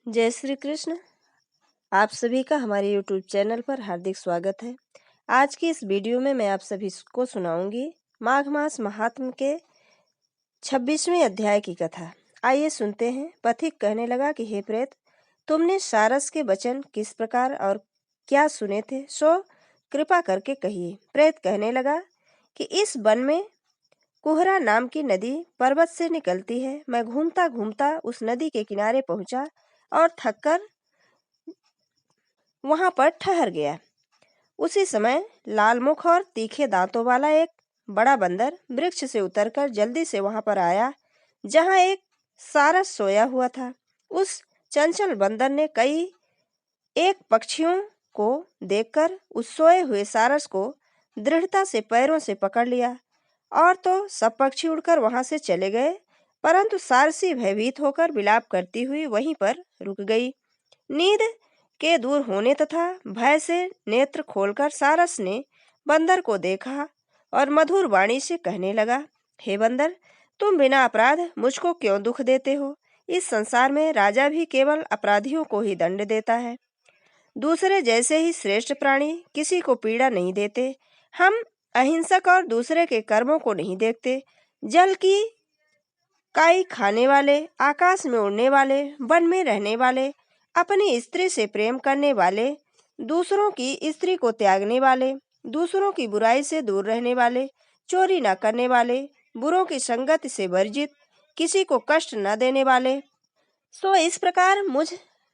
जय श्री कृष्ण। आप सभी का हमारे YouTube चैनल पर हार्दिक स्वागत है। आज की इस वीडियो में मैं आप सभी को सुनाऊंगी माघ मास महात्म के 26वें अध्याय की कथा। आइए सुनते हैं। पथिक कहने लगा कि हे प्रेत, तुमने सारस के वचन किस प्रकार और क्या सुने थे, सो कृपा करके कहिए। प्रेत कहने लगा कि इस वन में कुहरा नाम की नदी पर्वत से निकलती है। मैं घूमता घूमता उस नदी के किनारे पहुंचा और थककर वहां पर ठहर गया। उसी समय लाल मुख और तीखे दांतों वाला एक बड़ा बंदर वृक्ष से उतरकर जल्दी से वहां पर आया जहां एक सारस सोया हुआ था। उस चंचल बंदर ने कई एक पक्षियों को देखकर उस सोए हुए सारस को दृढ़ता से पैरों से पकड़ लिया और तो सब पक्षी उड़कर वहां से चले गए, परंतु सारसी भयभीत होकर विलाप करती हुई वहीं पर रुक गई। नींद के दूर होने तथा भय से नेत्र खोलकर सारस ने बंदर को देखा और मधुर वाणी से कहने लगा, हे बंदर, तुम बिना अपराध मुझको क्यों दुख देते हो? इस संसार में राजा भी केवल अपराधियों को ही दंड देता है। दूसरे जैसे ही श्रेष्ठ प्राणी किसी को पीड़ा नहीं देते। हम अहिंसक और दूसरे के कर्मों को नहीं देखते। जल की काई खाने वाले, आकाश में उड़ने वाले, वन में रहने वाले, अपनी स्त्री से प्रेम करने वाले, दूसरों की स्त्री को त्यागने वाले, दूसरों की बुराई से दूर रहने वाले, चोरी न करने वाले, बुरों की संगति से वर्जित, किसी को कष्ट न देने वाले, सो इस प्रकार मुझ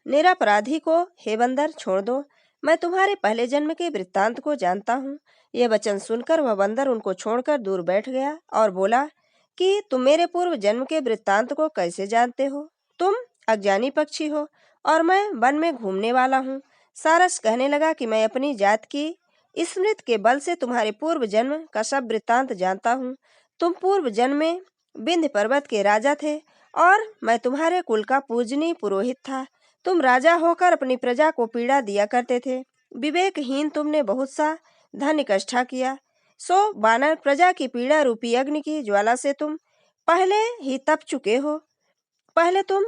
निरपराधी को हे बंदर छोड़ दो। मैं तुम्हारे पहले जन्म के वृत्तांत को जानता हूँ। यह वचन सुनकर वह बंदर उनको छोड़कर दूर बैठ गया और बोला कि तुम मेरे पूर्व जन्म के वृत्तांत को कैसे जानते हो? तुम अज्ञानी पक्षी हो और मैं वन में घूमने वाला हूँ। सारस कहने लगा कि मैं अपनी जात की स्मृति के बल से तुम्हारे पूर्व जन्म का सब वृत्तांत जानता हूँ। तुम पूर्व जन्म में विंध्य पर्वत के राजा थे और मैं तुम्हारे कुल का पूजनीय पुरोहित था। तुम राजा होकर अपनी प्रजा को पीड़ा दिया करते थे। विवेकहीन तुमने बहुत सा धन इकट्ठा किया। सो बानर, प्रजा की पीड़ा रूपी अग्नि की ज्वाला से तुम पहले ही तप चुके हो। पहले तुम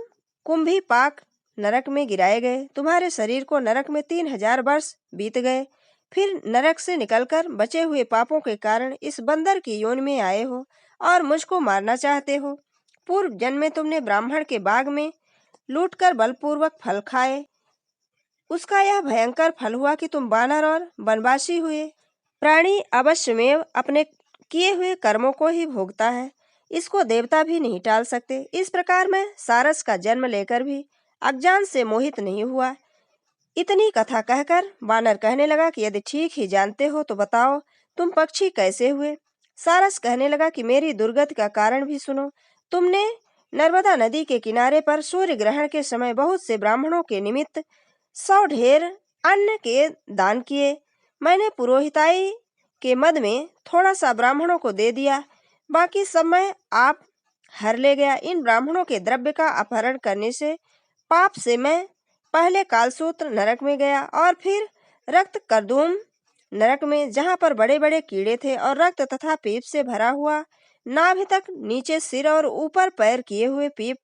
कुंभी पाक नरक में गिराए गए। तुम्हारे शरीर को नरक में 3000 वर्ष बीत गए। फिर नरक से निकलकर बचे हुए पापों के कारण इस बंदर की योनि में आए हो और मुझको मारना चाहते हो। पूर्व जन्म में तुमने ब्राह्मण के बाग में लूटकर बलपूर्वक फल खाए। उसका यह भयंकर फल हुआ कि तुम बानर और वनवासी हुए। प्राणी अवश्यमेव अपने किए हुए कर्मों को ही भोगता है। इसको देवता भी नहीं टाल सकते। इस प्रकार मैं सारस का जन्म लेकर भी अज्ञान से मोहित नहीं हुआ। इतनी कथा कहकर बानर कहने लगा कि यदि ठीक ही जानते हो तो बताओ, तुम पक्षी कैसे हुए? सारस कहने लगा कि मेरी दुर्गति का कारण भी सुनो। तुमने नर्मदा नदी के किनारे पर सूर्य ग्रहण के समय बहुत से ब्राह्मणों के निमित्त 100 ढेर अन्न के दान किए। मैंने पुरोहिताई के मद में थोड़ा सा ब्राह्मणों को दे दिया, बाकी सब मैं आप हर ले गया। इन ब्राह्मणों के द्रव्य का अपहरण करने से पाप से मैं पहले कालसूत्र नरक में गया और फिर रक्त करदूम नरक में, जहां पर बड़े बड़े कीड़े थे और रक्त तथा पीप से भरा हुआ नाभि तक नीचे सिर और ऊपर पैर किए हुए पीप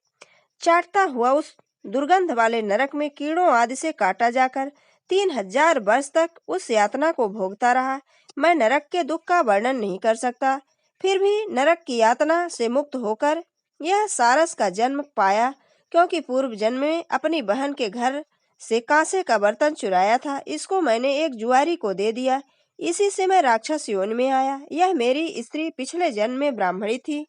चाटता हुआ उस दुर्गंध वाले नरक में कीड़ों आदि से काटा जाकर 3000 वर्ष तक उस यातना को भोगता रहा। मैं नरक के दुख का वर्णन नहीं कर सकता। फिर भी नरक की यातना से मुक्त होकर यह सारस का जन्म पाया, क्योंकि पूर्व जन्म में अपनी बहन के घर से कांसे का बर्तन चुराया था। इसको मैंने एक जुआरी को दे दिया। इसी से मैं राक्षस योनि में आया। यह मेरी स्त्री पिछले जन्म में ब्राह्मणी थी।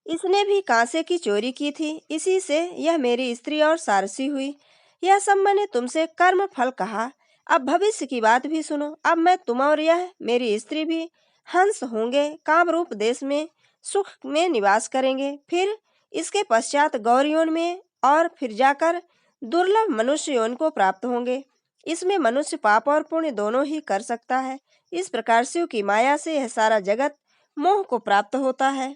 इसने भी कांसे की चोरी की थी। इसी से यह मेरी स्त्री और सारसी हुई। यह सब मैंने तुमसे कर्म फल कहा। अब भविष्य की बात भी सुनो। अब मैं तुम और यह मेरी स्त्री भी हंस होंगे, कामरूप देश में सुख में निवास करेंगे। फिर इसके पश्चात गौर योनि में और फिर जाकर दुर्लभ मनुष्य योनि को प्राप्त होंगे। इसमें मनुष्य पाप और पुण्य दोनों ही कर सकता है। इस प्रकार शिव की माया से यह सारा जगत मोह को प्राप्त होता है।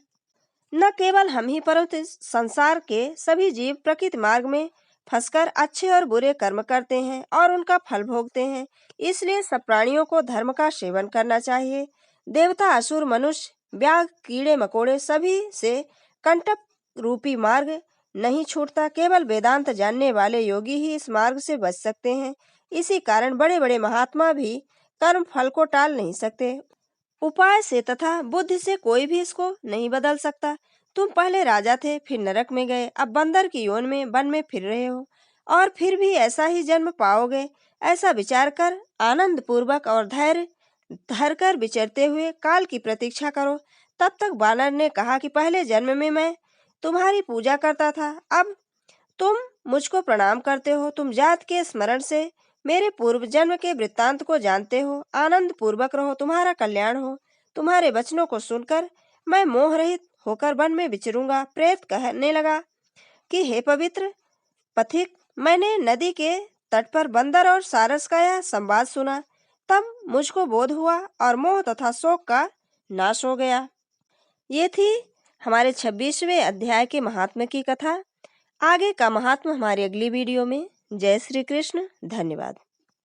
न केवल हम ही परंतु इस संसार के सभी जीव प्रकृति मार्ग में फंसकर अच्छे और बुरे कर्म करते हैं और उनका फल भोगते हैं। इसलिए सब प्राणियों को धर्म का सेवन करना चाहिए। देवता, असुर, मनुष्य, व्याघ, कीड़े मकोड़े सभी से कंटक रूपी मार्ग नहीं छूटता। केवल वेदांत जानने वाले योगी ही इस मार्ग से बच सकते हैं। इसी कारण बड़े बड़े महात्मा भी कर्म फल को टाल नहीं सकते। उपाय से तथा बुद्धि से कोई भी इसको नहीं बदल सकता। तुम पहले राजा थे, फिर नरक में गए, अब बंदर की योनि में वन में फिर रहे हो और फिर भी ऐसा ही जन्म पाओगे। ऐसा विचार कर आनंद पूर्वक और धैर्य धर कर विचरते हुए काल की प्रतीक्षा करो। तब तक बानर ने कहा कि पहले जन्म में मैं तुम्हारी पूजा करता था, अब तुम मुझको प्रणाम करते हो। तुम जात के स्मरण से मेरे पूर्व जन्म के वृत्तांत को जानते हो। आनंद पूर्वक रहो, तुम्हारा कल्याण हो। तुम्हारे वचनों को सुनकर मैं मोह रहित होकर वन में विचरूंगा। प्रेत कहने लगा कि हे पवित्र पथिक, मैंने नदी के तट पर बंदर और सारस का यह संवाद सुना, तब मुझको बोध हुआ और मोह तथा शोक का नाश हो गया। ये थी हमारे 26वें अध्याय के महात्म्य की कथा। आगे का महात्म्य हमारी अगली वीडियो में। जय श्री कृष्ण। धन्यवाद।